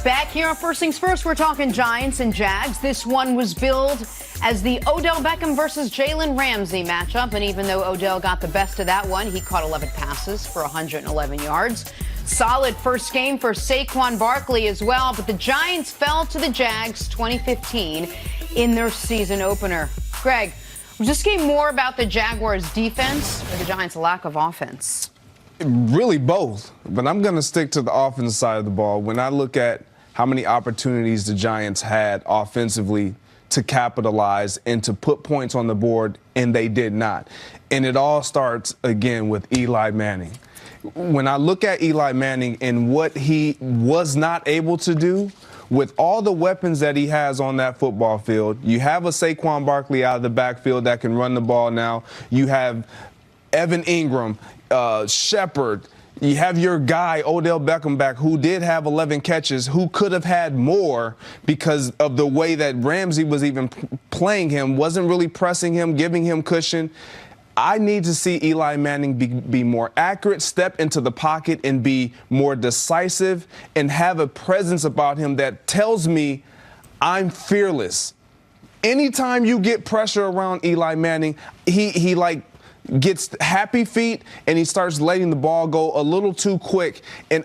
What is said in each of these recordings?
Back here on First Things First, we're talking Giants and Jags. This one was billed as the Odell Beckham versus Jalen Ramsey matchup. And even though Odell got the best of that one, he caught 11 passes for 111 yards. Solid first game for Saquon Barkley as well. But the Giants fell to the Jags 2015 in their season opener. Greg, was this game more about the Jaguars' defense or the Giants' lack of offense? Really both, but I'm going to stick to the offensive side of the ball. When I look at how many opportunities the Giants had offensively to capitalize and to put points on the board, and they did not. And it all starts, again, with Eli Manning. When I look at Eli Manning and what he was not able to do, with all the weapons that he has on that football field, you have a Saquon Barkley out of the backfield that can run the ball now. You have Evan Ingram, Shepard. You have your guy, Odell Beckham, back, who did have 11 catches, who could have had more because of the way that Ramsey was even playing him, wasn't really pressing him, giving him cushion. I need to see Eli Manning be more accurate, step into the pocket and be more decisive and have a presence about him that tells me I'm fearless. Anytime you get pressure around Eli Manning, he gets happy feet and he starts letting the ball go a little too quick. And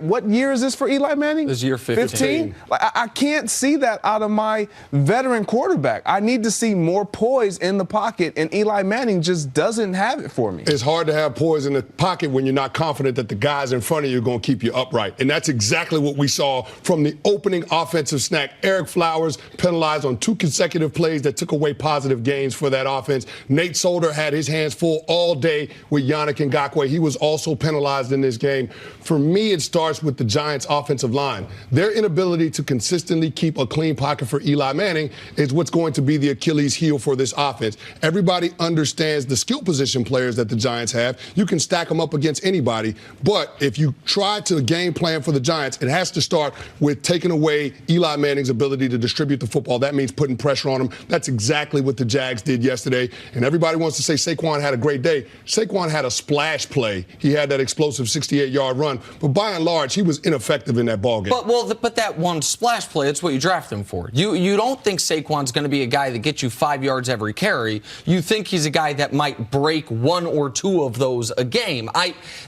what year is this for Eli Manning? This is year 15. Like, I can't see that out of my veteran quarterback. I need to see more poise in the pocket, and Eli Manning just doesn't have it for me. It's hard to have poise in the pocket when you're not confident that the guys in front of you are going to keep you upright. And that's exactly what we saw from the opening offensive snack. Eric Flowers penalized on 2 consecutive plays that took away positive gains for that offense. Nate Solder had his hands full all day with Yannick Ngakoue. He was also penalized in this game. For me, it starts with the Giants' offensive line. Their inability to consistently keep a clean pocket for Eli Manning is what's going to be the Achilles heel for this offense. Everybody understands the skill position players that the Giants have. You can stack them up against anybody, but if you try to game plan for the Giants, it has to start with taking away Eli Manning's ability to distribute the football. That means putting pressure on him. That's exactly what the Jags did yesterday, and everybody wants to say Saquon had a great day. Saquon had a splash play. He had that explosive 68-yard run, but by and large, he was ineffective in that ballgame. But that one splash play, that's what you draft him for. You don't think Saquon's going to be a guy that gets you 5 yards every carry. You think he's a guy that might break 1 or 2 of those a game.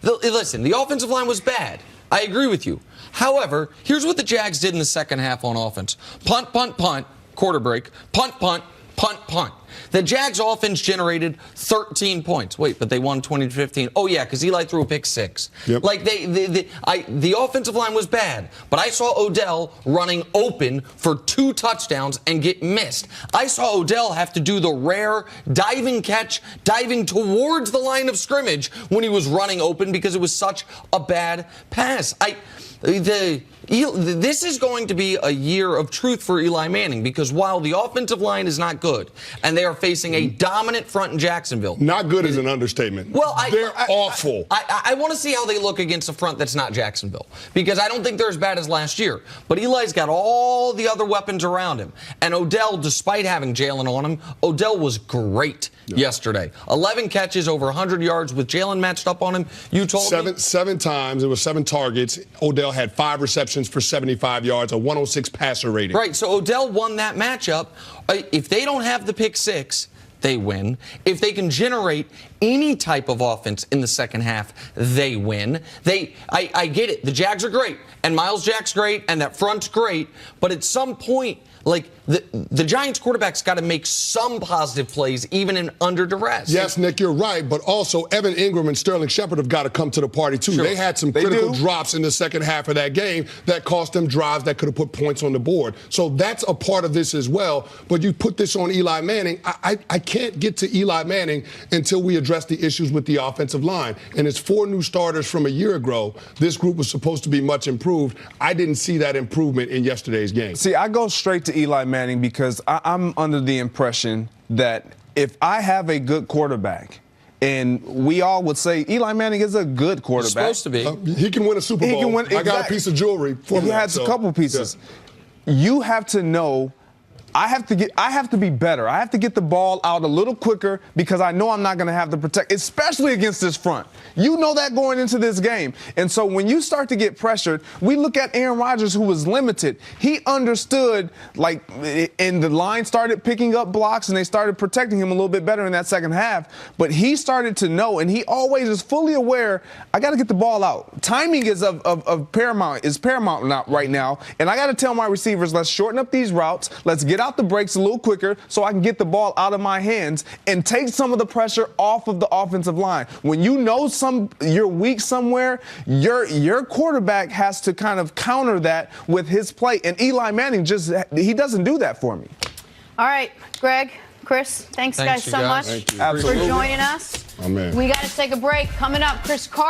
Listen, the offensive line was bad. I agree with you. However, here's what the Jags did in the second half on offense. Punt, punt, punt, quarter break, punt, punt, punt, punt. The Jags offense generated 13 points. Wait, but they won 20-15. Oh, yeah, because Eli threw a pick 6. Yep. Like, the offensive line was bad, but I saw Odell running open for 2 touchdowns and get missed. I saw Odell have to do the rare diving catch, diving towards the line of scrimmage when he was running open because it was such a bad pass. This is going to be a year of truth for Eli Manning because while the offensive line is not good and they are facing a dominant front in Jacksonville. Not good is an understatement. Well, they're awful. I want to see how they look against a front that's not Jacksonville because I don't think they're as bad as last year. But Eli's got all the other weapons around him. And Odell, despite having Jalen on him, Odell was great yesterday. 11 catches, over 100 yards with Jalen matched up on him. You told me. 7 times. It was 7 targets. Odell had 5 receptions for 75 yards, a 106 passer rating. Right, so Odell won that matchup. If they don't have the pick 6, they win. If they can generate any type of offense in the second half, they win. I get it. The Jags are great, and Miles Jack's great, and that front's great. But at some point, like the Giants quarterback's got to make some positive plays, even under duress. Yes, Nick, you're right. But also, Evan Ingram and Sterling Shepard have got to come to the party, too. Sure. They had some critical drops in the second half of that game that cost them drives that could have put points on the board. So that's a part of this as well. But you put this on Eli Manning. I can't get to Eli Manning until we address the issues with the offensive line. And it's 4 new starters from a year ago. This group was supposed to be much improved. I didn't see that improvement in yesterday's game. See, I go straight to Eli Manning because I'm under the impression that if I have a good quarterback, and we all would say Eli Manning is a good quarterback. He's supposed to be. He can win a Super Bowl. I got a piece of jewelry for him. He has a couple pieces. Yeah. You have to know I have to be better. I have to get the ball out a little quicker because I know I'm not going to have to protect, especially against this front. You know that going into this game. And so when you start to get pressured, we look at Aaron Rodgers, who was limited. He understood, and the line started picking up blocks and they started protecting him a little bit better in that second half. But he started to know, and he always is fully aware, I got to get the ball out. Timing is of paramount right now. And I got to tell my receivers, let's shorten up these routes. Let's get out the breaks a little quicker so I can get the ball out of my hands and take some of the pressure off of the offensive line. When you know you're weak somewhere, your quarterback has to kind of counter that with his play. And Eli Manning he doesn't do that for me. All right, Greg, Chris, thanks guys so much Thank you. for joining us. Oh, man. We got to take a break. Coming up, Chris Carter.